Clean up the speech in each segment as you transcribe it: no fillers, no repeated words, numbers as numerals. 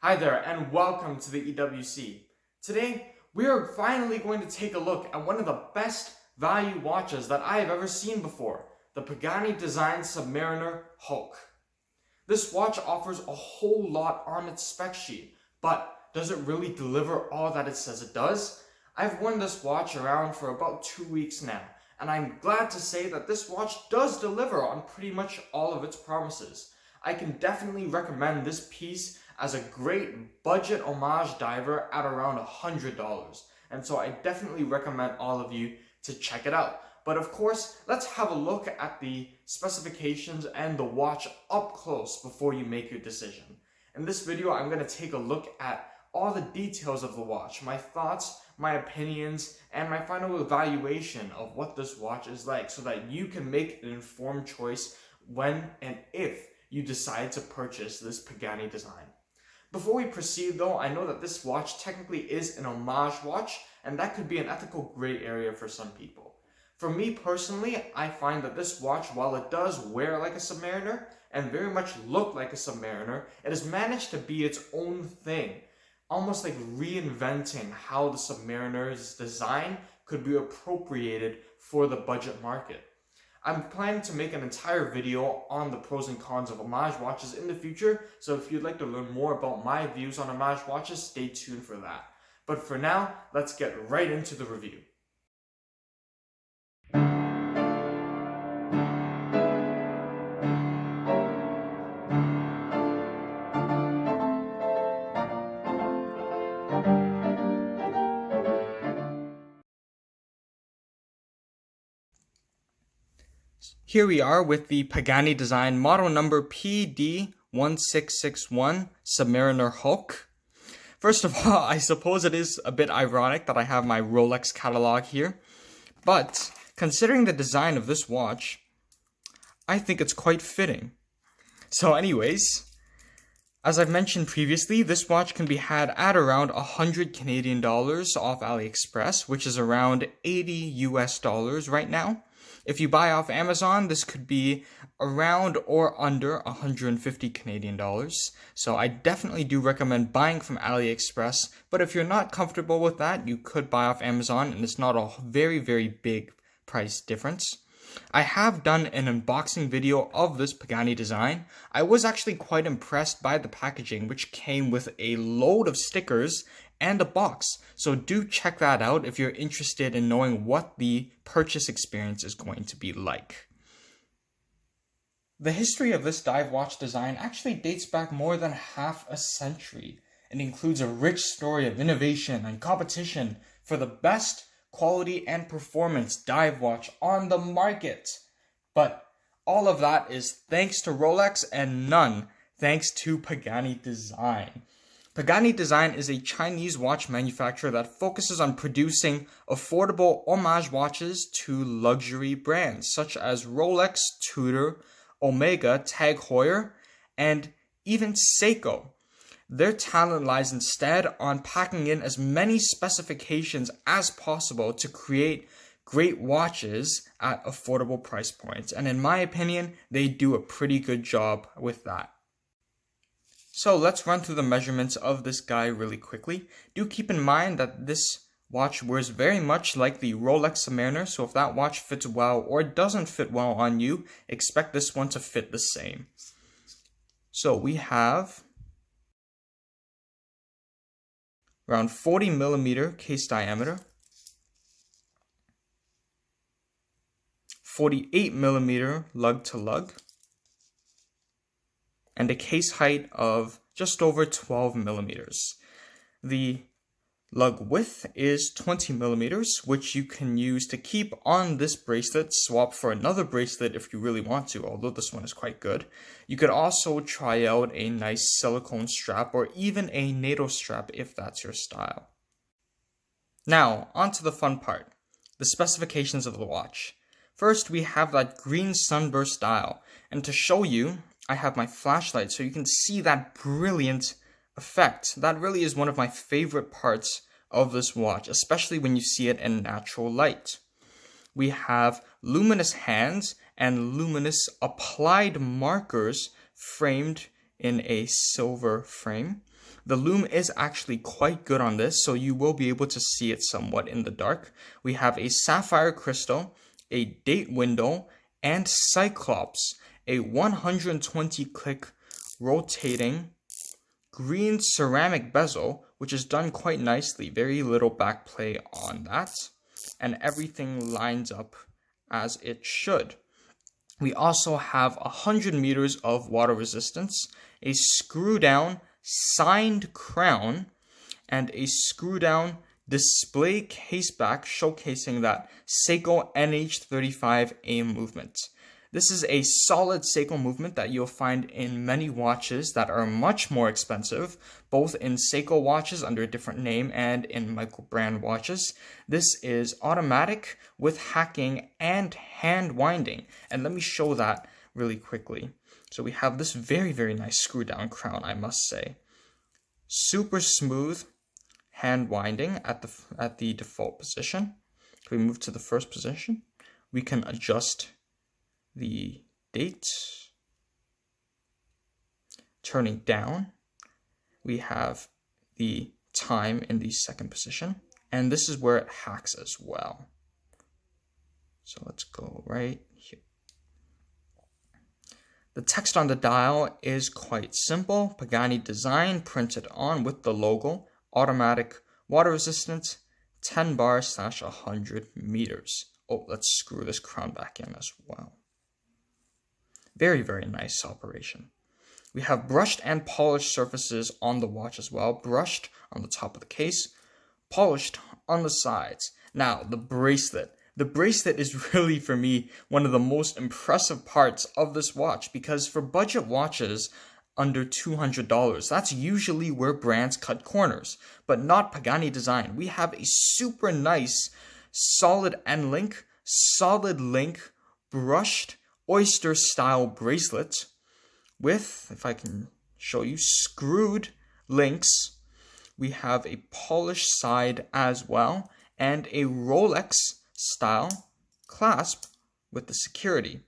Hi there and welcome to the EWC. Today we are finally going to take a look at one of the best value watches that I have ever seen before, the Pagani design Submariner Hulk. This watch offers a whole lot on its spec sheet, but does it really deliver all that it says it does? I've worn this watch around for about 2 weeks now, and I'm glad to say that this watch does deliver on pretty much all of its promises. I can definitely recommend this piece as a great budget homage diver at around $100, and so I definitely recommend all of you to check it out. But of course, let's have a look at the specifications and the watch up close before you make your decision. In this video, I'm going to take a look at all the details of the watch, my thoughts, my opinions, and my final evaluation of what this watch is like so that you can make an informed choice when and if you decide to purchase this Pagani design. Before we proceed though, I know that this watch technically is an homage watch, and that could be an ethical gray area for some people. For me personally, I find that this watch, while it does wear like a Submariner and very much look like a Submariner, it has managed to be its own thing, almost like reinventing how the Submariner's design could be appropriated for the budget market. I'm planning to make an entire video on the pros and cons of homage watches in the future, so if you'd like to learn more about my views on homage watches, stay tuned for that. But for now, let's get right into the review. Here we are with the Pagani design model number PD1661 Submariner Hulk. First of all, I suppose it is a bit ironic that I have my Rolex catalog here, but considering the design of this watch, I think it's quite fitting. So anyways, as I've mentioned previously, this watch can be had at around 100 Canadian dollars off AliExpress, which is around 80 US dollars right now. If you buy off Amazon, this could be around or under 150 Canadian dollars. So I definitely do recommend buying from AliExpress, but if you're not comfortable with that, you could buy off Amazon, and it's not a very, very big price difference. I have done an unboxing video of this Pagani design. I was actually quite impressed by the packaging, which came with a load of stickers and a box. So do check that out if you're interested in knowing what the purchase experience is going to be like. The history of this dive watch design actually dates back more than half a century. It includes a rich story of innovation and competition for the best quality and performance dive watch on the market. But all of that is thanks to Rolex and none thanks to Pagani Design. Pagani Design is a Chinese watch manufacturer that focuses on producing affordable homage watches to luxury brands such as Rolex, Tudor, Omega, Tag Heuer, and even Seiko. Their talent lies instead on packing in as many specifications as possible to create great watches at affordable price points. And in my opinion, they do a pretty good job with that. So let's run through the measurements of this guy really quickly. Do keep in mind that this watch wears very much like the Rolex Submariner, so if that watch fits well or doesn't fit well on you, expect this one to fit the same. So we have around 40 millimeter case diameter, 48 millimeter lug to lug, and a case height of just over 12 millimeters. The lug width is 20 millimeters, which you can use to keep on this bracelet, swap for another bracelet if you really want to, although this one is quite good. You could also try out a nice silicone strap or even a NATO strap if that's your style. Now, on to the fun part, the specifications of the watch. First, we have that green sunburst dial, and to show you, I have my flashlight so you can see that brilliant effect. That really is one of my favorite parts of this watch, especially when you see it in natural light. We have luminous hands and luminous applied markers framed in a silver frame. The lume is actually quite good on this, so you will be able to see it somewhat in the dark. We have a sapphire crystal, a date window, and Cyclops, a 120 click rotating green ceramic bezel, which is done quite nicely. Very little back play on that, and everything lines up as it should. We also have 100 meters of water resistance, a screw down signed crown, and a screw down display caseback showcasing that Seiko NH35A movement. This is a solid Seiko movement that you'll find in many watches that are much more expensive, both in Seiko watches under a different name and in Michael brand watches. This is automatic with hacking and hand winding. And let me show that really quickly. So we have this very, very nice screw down crown, I must say. Super smooth hand winding at the default position. If we move to the first position, we can adjust the date. Turning down, we have the time in the second position, and this is where it hacks as well. So let's go right here. The text on the dial is quite simple. Pagani design printed on with the logo. Automatic water resistance, 10 bars / 100 meters. Oh, let's screw this crown back in as well. Very, very nice operation. We have brushed and polished surfaces on the watch as well. Brushed on the top of the case, polished on the sides. Now, the bracelet. The bracelet is really, for me, one of the most impressive parts of this watch, because for budget watches under $200, that's usually where brands cut corners, but not Pagani design. We have a super nice solid end link, solid link, brushed oyster style bracelet with, if I can show you, screwed links. We have a polished side as well, and a Rolex style clasp with the security.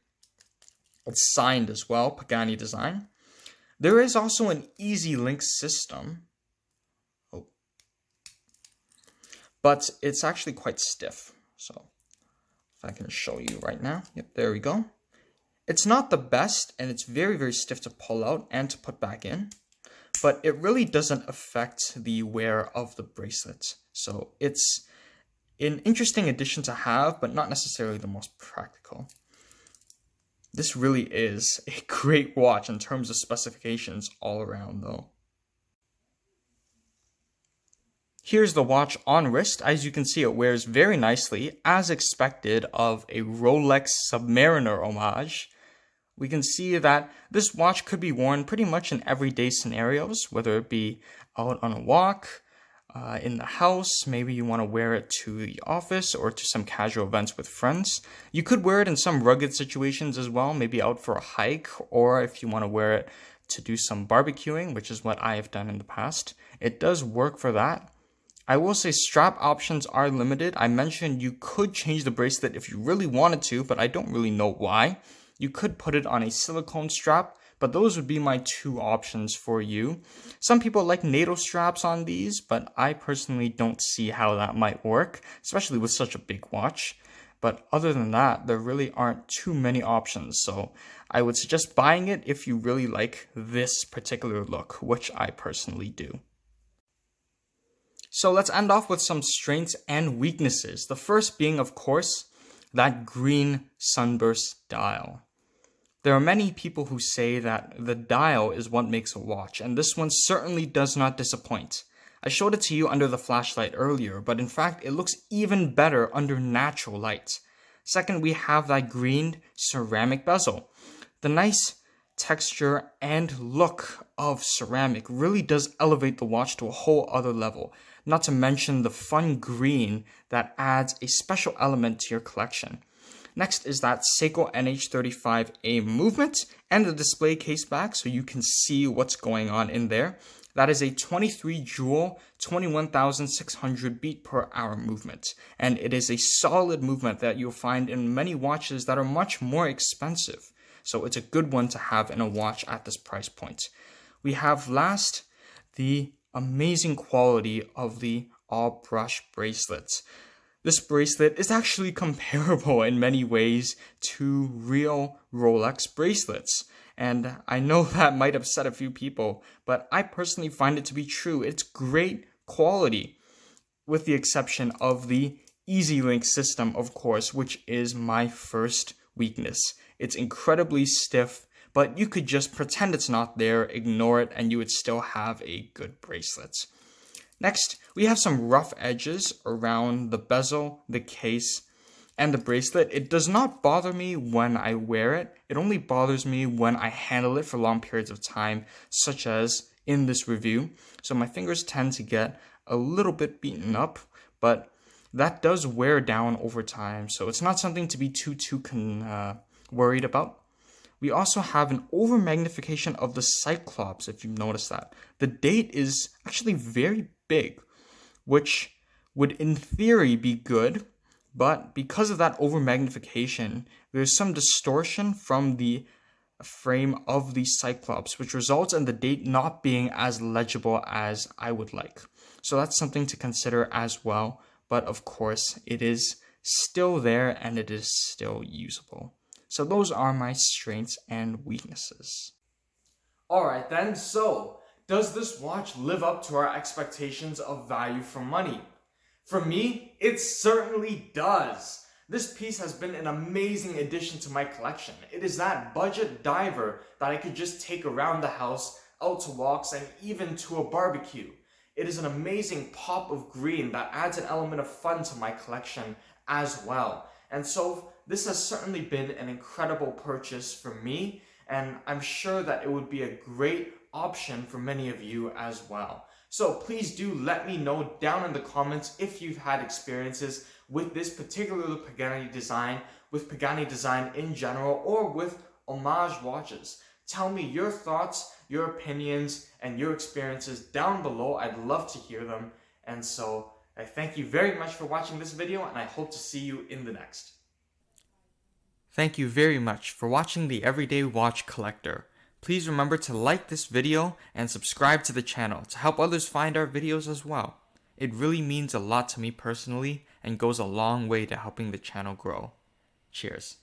It's signed as well, Pagani design. There is also an easy link system, but it's actually quite stiff. So if I can show you right now, yep, there we go. It's not the best, and it's very, very stiff to pull out and to put back in, but it really doesn't affect the wear of the bracelet. So it's an interesting addition to have, but not necessarily the most practical. This really is a great watch in terms of specifications all around though. Here's the watch on wrist. As you can see, it wears very nicely, as expected of a Rolex Submariner homage. We can see that this watch could be worn pretty much in everyday scenarios, whether it be out on a walk, in the house, maybe you want to wear it to the office or to some casual events with friends. You could wear it in some rugged situations as well, maybe out for a hike, or if you want to wear it to do some barbecuing, which is what I have done in the past. It does work for that. I will say strap options are limited. I mentioned you could change the bracelet if you really wanted to, but I don't really know why. You could put it on a silicone strap, but those would be my two options for you. Some people like NATO straps on these, but I personally don't see how that might work, especially with such a big watch. But other than that, there really aren't too many options, so I would suggest buying it if you really like this particular look, which I personally do. So let's end off with some strengths and weaknesses. The first being, of course, that green sunburst dial. There are many people who say that the dial is what makes a watch, and this one certainly does not disappoint. I showed it to you under the flashlight earlier, but in fact it looks even better under natural light. Second, we have that green ceramic bezel. The nice texture and look of ceramic really does elevate the watch to a whole other level, not to mention the fun green that adds a special element to your collection. Next is that Seiko NH35A movement and the display case back so you can see what's going on in there. That is a 23 jewel, 21,600 beat per hour movement. And it is a solid movement that you'll find in many watches that are much more expensive. So it's a good one to have in a watch at this price point. We have last the amazing quality of the all brush bracelets. This bracelet is actually comparable in many ways to real Rolex bracelets. And I know that might upset a few people, but I personally find it to be true. It's great quality, with the exception of the Easy Link system, of course, which is my first weakness. It's incredibly stiff, but you could just pretend it's not there, ignore it, and you would still have a good bracelet. Next, we have some rough edges around the bezel, the case, and the bracelet. It does not bother me when I wear it. It only bothers me when I handle it for long periods of time, such as in this review. So my fingers tend to get a little bit beaten up, but that does wear down over time, so it's not something to be too worried about. We also have an over magnification of the Cyclops, if you've noticed that. The date is actually very big, which would in theory be good, but because of that over magnification, there's some distortion from the frame of the Cyclops, which results in the date not being as legible as I would like. So that's something to consider as well, but of course it is still there and it is still usable. So those are my strengths and weaknesses. Alright then, so does this watch live up to our expectations of value for money? For me, it certainly does. This piece has been an amazing addition to my collection. It is that budget diver that I could just take around the house, out to walks, and even to a barbecue. It is an amazing pop of green that adds an element of fun to my collection as well. And so this has certainly been an incredible purchase for me, and I'm sure that it would be a great option for many of you as well. So please do let me know down in the comments if you've had experiences with this particular Pagani design, with Pagani design in general, or with Homage watches. Tell me your thoughts, your opinions, and your experiences down below. I'd love to hear them. And so I thank you very much for watching this video, and I hope to see you in the next. Thank you very much for watching the Everyday Watch Collector. Please remember to like this video and subscribe to the channel to help others find our videos as well. It really means a lot to me personally and goes a long way to helping the channel grow. Cheers.